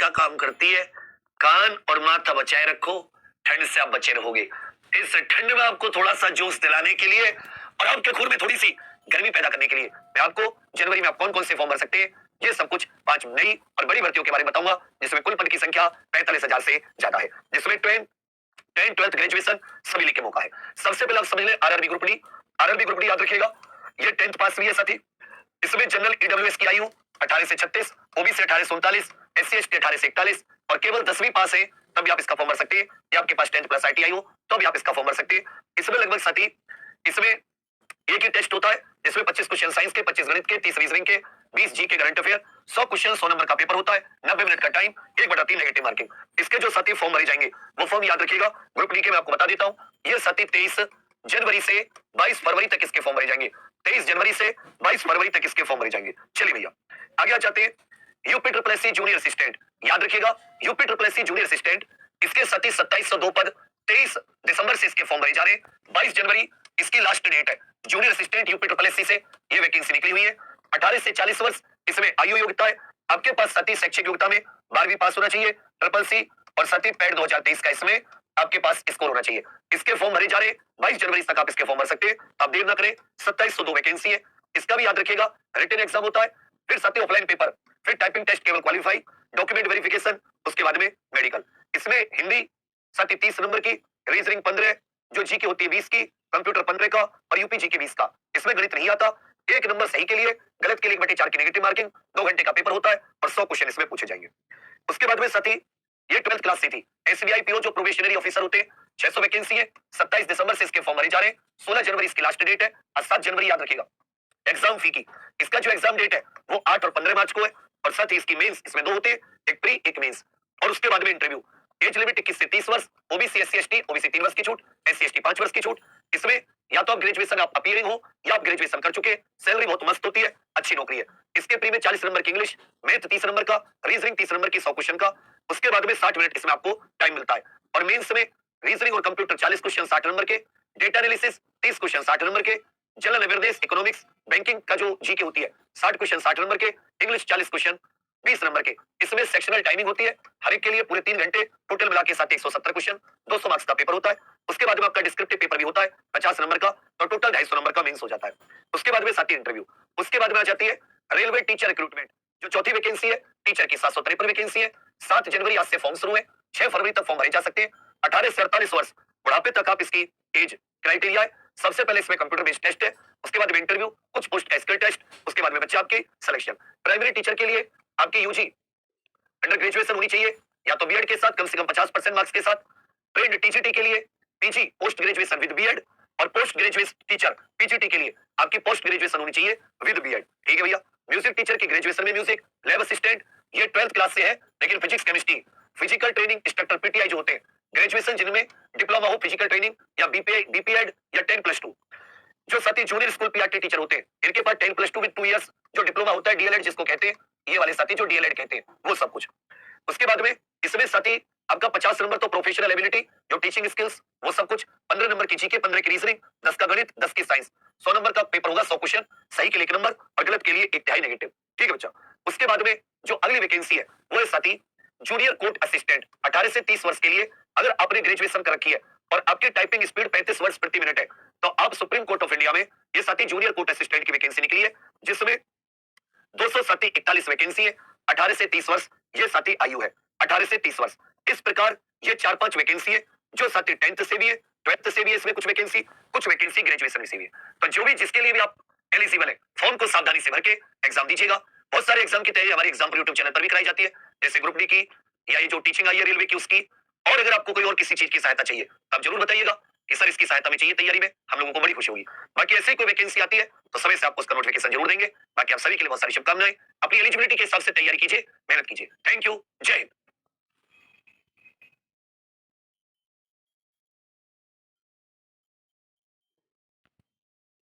का काम करती है। कान और माथा बचाए रखो, ठंड से आप बचे रहोगे। इस ठंड में आपको थोड़ा सा जोश दिलाने के लिए और आपके खून में थोड़ी सी गर्मी पैदा करने के लिए मैं आपको जनवरी में आप कौन कौन से फॉर्म भर सकते हैं, ये सब कुछ 5 नई और बड़ी भर्तियों के बारे में बताऊंगा, जिसमें कुल पद की संख्या 45,000 से ज्यादा है, जिसमें 10th 12th ग्रेजुएशन सभी लेके मौका है। सबसे पहले आप समझ लें RRB group D. RRB group D याद रखिएगा, ये 10th पास भी है साथी। इसमें जनरल ईडब्ल्यूएस की आयु 18 से 36, ओबीसी 18 से 39, एससी एसटी 18 से 41 और केवल 10वीं पास है तब भी आप इसका फॉर्म भर सकते हैं, या आपके पास 10th प्लस आईटीआई हो तो भी आप इसका फॉर्म भर सकते हैं। इसमें लगभग साथी इसमें एक ही टेस्ट होता है, जिसमें 25 क्वेश्चन साइंस के, 25 गणित के, 30 रीजनिंग के, 20 जी के करंट अफेयर, 100 क्वेश्चन 100 नंबर का पेपर होता है, 90 मिनट का टाइम, 1/3 नेगेटिव मार्किंग। इसके जो साथी फॉर्म भरे जाएंगे वो फॉर्म याद रखिएगा, ग्रुप डी के मैं आपको बता देता हूं। ये साथी 23 जनवरी से 22 फरवरी तक इसके फॉर्म भरे जाएंगे। 23 जनवरी से 22 फरवरी तक इसके फॉर्म भरे जाएंगे। चलिए भैया आगे आ जाते हैं। UP triple SC junior assistant, याद रखिएगा UP triple SC junior assistant, इसके साथी 2702 पद 23 दिसंबर से इसके फॉर्म भरे जा रहे हैं। 22 जनवरी इसकी लास्ट डेट है। Junior assistant UP triple SC से ये वैकेंसी निकली हुई है। 18 से 40 वर्ष इसमें आयु योग्यता है। आपके पास साथी शैक्षिक योग्यता में 12वीं पास होना चाहिए, ट्रिपल सी और साथी पैड 2023 का इसमें आपके पास स्कोर होना चाहिए। इसके फॉर्म भरे जा रहे 22 जनवरी तक आप इसके फॉर्म भर सकते हैं। आप देर ना करें, 2702 वैकेंसी है। इसका भी याद रखिएगा रिटन एग्जाम होता है, फिर साथी ऑफलाइन पेपर, फिर टाइपिंग टेस्ट केवल क्वालीफाई, डॉक्यूमेंट वेरिफिकेशन, उसके बाद में मेडिकल। इसमें हिंदी साथी 30 नंबर की, रीजनिंग 15, जो जी की होती है 20 की, कंप्यूटर 15 का और यूपी जी के 20 का। इसमें गणित नहीं आता, 1 नंबर सही के लिए, गलत के लिए 1/4 की नेगेटिव मार्किंग, 2 घंटे का पेपर होता है और 100 क्वेश्चन इसमें पूछे जाएंगे। उसके बाद में साथी ये 12th क्लास से थी। एसबीआई पीओ जो प्रोबेशनरी ऑफिसर होते हैं, 600 वैकेंसी है। 27 दिसंबर से इसके फॉर्म भरे जा रहे हैं। 16 जनवरी इसकी लास्ट डेट है और 7 जनवरी याद रखिएगा एग्जाम फी की। इसका जो एग्जाम डेट है वो 8 और 15 मार्च को है और साथ ही इसकी मेंस इसमें 2 होते हैं, एक प्री एक मेंस, और उसके बाद में इंटरव्यू। एज लिमिट 21 से 30 वर्ष, ओबीसी एससी एसटी, ओबीसी 3 वर्ष की छूट, एससी एसटी 5 वर्ष की छूट। इसमें या तो आप ग्रेजुएशन आप अपीयरिंग हो या आप ग्रेजुएशन कर चुके। सैलरी बहुत मस्त होती है, अच्छी नौकरी है। इसके प्री में 40 नंबर की इंग्लिश, मैथ 30 नंबर का, रीजनिंग 30 नंबर की 100 क्वेश्चन का। उसके बाद में 60 मिनट इसमें आपको टाइम मिलता है और मेंस में रीजनिंग और कंप्यूटर 40 क्वेश्चन 60 नंबर के, डेटा एनालिसिस 30 क्वेश्चन 60 नंबर के, जनरल अवेयरनेस, इकोनॉमिक्स, बैंकिंग का जो जीके होती है 60 क्वेश्चन 60 नंबर के, इंग्लिश 40 क्वेश्चन 20 नंबर के। इसमें सेक्शनल टाइमिंग होती है हर एक के लिए पूरे 3 घंटे, टोटल मिला के साथ 170 क्वेश्चन, 200 मार्क्स का पेपर होता है। उसके बाद में आपका डिस्क्रिप्टिव पेपर भी होता है 50 नंबर का और टोटल 250 नंबर का मेंस हो जाता है। उसके बाद में साथी इंटरव्यू। उसके बाद में आ जाती है रेलवे टीचर रिक्रूटमेंट, जो चौथी वैकेंसी है, टीचर की 753 वैकेंसी है। 7 जनवरी आज से फॉर्म शुरू है, 6 फरवरी तक फॉर्म भरे जा सकते हैं। 18 से 48 वर्ष बुढ़ापे तक आप इसकी एज क्राइटेरिया है। सबसे पहले इसमें कंप्यूटर बेस्ड टेस्ट है, उसके बाद में इंटरव्यू, कुछ पोस्ट का स्किल टेस्ट, उसके बाद में बच्चे आपके सिलेक्शन। प्राइमरी टीचर के लिए आपकी यूजी अंडर ग्रेजुएशन होनी चाहिए या तो बीएड के साथ कम से कम 50% मार्क्स के साथ। ट्रेंड टीजीटी के लिए PG post graduation with BEd और पोस्ट ग्रेजुएट टीचर पीजीटी के लिए आपकी पोस्ट ग्रेजुएशन होनी चाहिए विद बीएड। ठीक है भैया। म्यूजिक टीचर की ग्रेजुएशन में म्यूजिक, लैब असिस्टेंट ये 12th क्लास से है, लेकिन physics chemistry, physical training instructor PTI जो होते हैं, ग्रेजुएशन जिनमें डिप्लोमा हो फिजिकल ट्रेनिंग या बीपीआई बीपीएड या 10+2। जो साथी जूनियर स्कूल पीआरटी टीचर होते हैं इनके पास 10+2 विद 2 इयर्स जो डिप्लोमा होता है, डीएलएड जिसको कहते हैं, ये वाले साथी जो डीएलएड कहते हैं वो सब कुछ। उसके बाद में इसमें साथी आपका 50 नंबर तो प्रोफेशनल एबिलिटी जो टीचिंग स्किल्स वो सब कुछ, 15 नंबर की जीके, 15 की रीजनिंग, 10 का गणित, 10 की साइंस, 100 नंबर का पेपर होगा, 100 क्वेश्चन, सही के लिए 1 नंबर और गलत के लिए 1/3 नेगेटिव। ठीक है बच्चा। उसके बाद में जो अगली वैकेंसी है वो है साथी जूनियर कोर्ट असिस्टेंट। 18 से 30 वर्ष के लिए अगर आपने ग्रेजुएशन कर रखी है और आपकी टाइपिंग स्पीड 35 वर्ड प्रति मिनट है तो आप सुप्रीम कोर्ट ऑफ इंडिया में ये साथी जूनियर कोर्ट असिस्टेंट की वैकेंसी निकली है, जिसमें 241 वैकेंसी है। 18 से 30 वर्ष ये साथी आयु है, 18 से 30 वर्ष। इस प्रकार ये 4-5 वैकेंसी है जो साथी 10th से भी है, 12th से भी है। इसमें कुछ वैकेंसी ग्रेजुएशन से भी है। तो जो भी जिसके लिए भी आप एलिजिबल है, फॉर्म को सावधानी से भर के एग्जाम दीजिएगा। बहुत सारे एग्जाम की तैयारी हमारे एग्जाम यूट्यूब चैनल पर भी कराई जाती है, जैसे ग्रुप डी की या ये जो टीचिंग आई है रेलवे की उसकी। और अगर आपको कोई और किसी चीज की सहायता चाहिए तो आप जरूर बताइएगा कि सर इसकी सहायता में चाहिए तैयारी में, हम लोगों को बड़ी खुशी होगी। बाकी ऐसे कोई वैकेंसी आती है तो समय से आपको उसका नोटिफिकेशन जरूर देंगे। बाकी आप सभी के लिए बहुत सारी शुभकामनाएं। अपनी एलिजिबिलिटी के हिसाब से तैयारी कीजिए, मेहनत कीजिए। Thank you.